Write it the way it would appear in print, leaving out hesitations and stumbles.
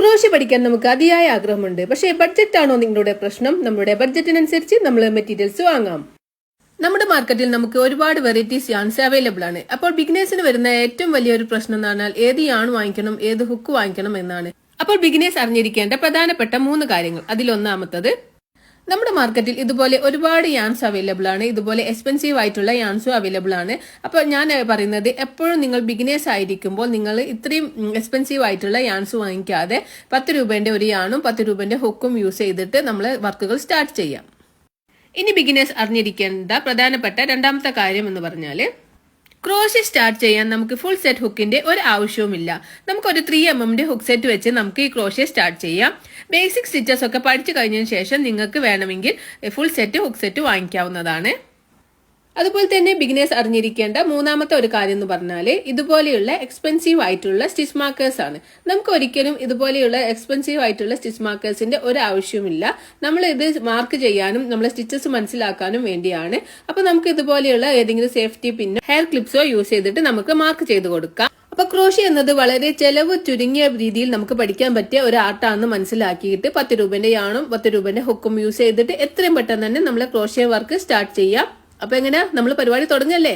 Crochet പഠിക്കാൻ നമുക്ക് അതിയായ ആഗ്രഹമുണ്ട്. പക്ഷേ ബഡ്ജറ്റ് ആണോ നിങ്ങളുടെ പ്രശ്നം? നമ്മുടെ ബഡ്ജറ്റിനനുസരിച്ച് നമ്മൾ മെറ്റീരിയൽസ് വാങ്ങാം. നമ്മുടെ മാർക്കറ്റിൽ നമുക്ക് ഒരുപാട് വെറൈറ്റീസ് യാൺസ് അവൈലബിൾ ആണ്. അപ്പോൾ ബിഗിനേഴ്സിന് വരുന്ന ഏറ്റവും വലിയൊരു പ്രശ്നം എന്ന് പറഞ്ഞാൽ ഏത് യാൺ വാങ്ങിക്കണം, ഏത് ഹുക്ക് വാങ്ങിക്കണം എന്നാണ്. അപ്പോൾ ബിഗിനേഴ്സ് അറിഞ്ഞിരിക്കേണ്ട പ്രധാനപ്പെട്ട 3 കാര്യങ്ങൾ. അതിലൊന്നാമത്തത്, നമ്മുടെ മാർക്കറ്റിൽ ഇതുപോലെ ഒരുപാട് യാൺസ് അവൈലബിൾ ആണ്. ഇതുപോലെ എക്സ്പെൻസീവ് ആയിട്ടുള്ള യാൺസും അവൈലബിൾ ആണ്. അപ്പോൾ ഞാൻ പറയുന്നത്, എപ്പോഴും നിങ്ങൾ ബിഗിനേഴ്സ് ആയിരിക്കുമ്പോൾ നിങ്ങൾ ഇത്രയും എക്സ്പെൻസീവ് ആയിട്ടുള്ള യാൺസ് വാങ്ങിക്കാതെ 10 രൂപേന്റെ ഒരു യാണും 10 രൂപേന്റെ ഹുക്കും യൂസ് ചെയ്തിട്ട് നമ്മൾ വർക്കുകൾ സ്റ്റാർട്ട് ചെയ്യാം. ഇനി ബിഗിനേഴ്സ് അറിഞ്ഞിരിക്കേണ്ട പ്രധാനപ്പെട്ട രണ്ടാമത്തെ കാര്യം എന്ന് പറഞ്ഞാൽ, ക്രോഷ്യ സ്റ്റാർട്ട് ചെയ്യാൻ നമുക്ക് ഫുൾ സെറ്റ് ഹുക്കിന്റെ ഒരു ആവശ്യവുമില്ല. നമുക്കൊരു 3mm ഹുക്ക് സെറ്റ് വെച്ച് നമുക്ക് ഈ ക്രോഷ്യ സ്റ്റാർട്ട് ചെയ്യാം. ബേസിക് സ്റ്റിച്ചസ് ഒക്കെ പഠിച്ചു കഴിഞ്ഞതിന് ശേഷം നിങ്ങൾക്ക് വേണമെങ്കിൽ ഫുൾ സെറ്റ് ഹുക്ക് സെറ്റ് വാങ്ങിക്കാവുന്നതാണ്. അതുപോലെ തന്നെ ബിഗിനേഴ്സ് അറിഞ്ഞിരിക്കേണ്ട മൂന്നാമത്തെ ഒരു കാര്യം എന്ന് പറഞ്ഞാൽ, ഇതുപോലെയുള്ള എക്സ്പെൻസീവ് ആയിട്ടുള്ള സ്റ്റിച്ച് മാർക്കേഴ്സ് ആണ്. നമുക്ക് ഒരിക്കലും ഇതുപോലെയുള്ള എക്സ്പെൻസീവ് ആയിട്ടുള്ള സ്റ്റിച്ച് മാർക്കേഴ്സിന്റെ ഒരു ആവശ്യമില്ല. നമ്മൾ ഇത് മാർക്ക് ചെയ്യാനും നമ്മളെ സ്റ്റിച്ചസ് മനസ്സിലാക്കാനും വേണ്ടിയാണ്. അപ്പൊ നമുക്ക് ഇതുപോലെയുള്ള ഏതെങ്കിലും സേഫ്റ്റി പിന്നോ ഹെയർ ക്ലിപ്സോ യൂസ് ചെയ്തിട്ട് നമുക്ക് മാർക്ക് ചെയ്ത് കൊടുക്കാം. അപ്പൊ ക്രോഷ്യ എന്നത് വളരെ ചെലവ് ചുരുങ്ങിയ രീതിയിൽ നമുക്ക് പഠിക്കാൻ പറ്റിയ ഒരു ആർട്ടാണെന്ന് മനസ്സിലാക്കിയിട്ട് 10 രൂപേന്റെ യാണും 10 രൂപേന്റെ ഹുക്കും യൂസ് ചെയ്തിട്ട് എത്രയും പെട്ടെന്ന് തന്നെ നമ്മളെ ക്രോഷ്യ വർക്ക് സ്റ്റാർട്ട് ചെയ്യാം. അപ്പൊ എങ്ങനെയാ, നമ്മൾ പരിപാടി തുടങ്ങല്ലേ?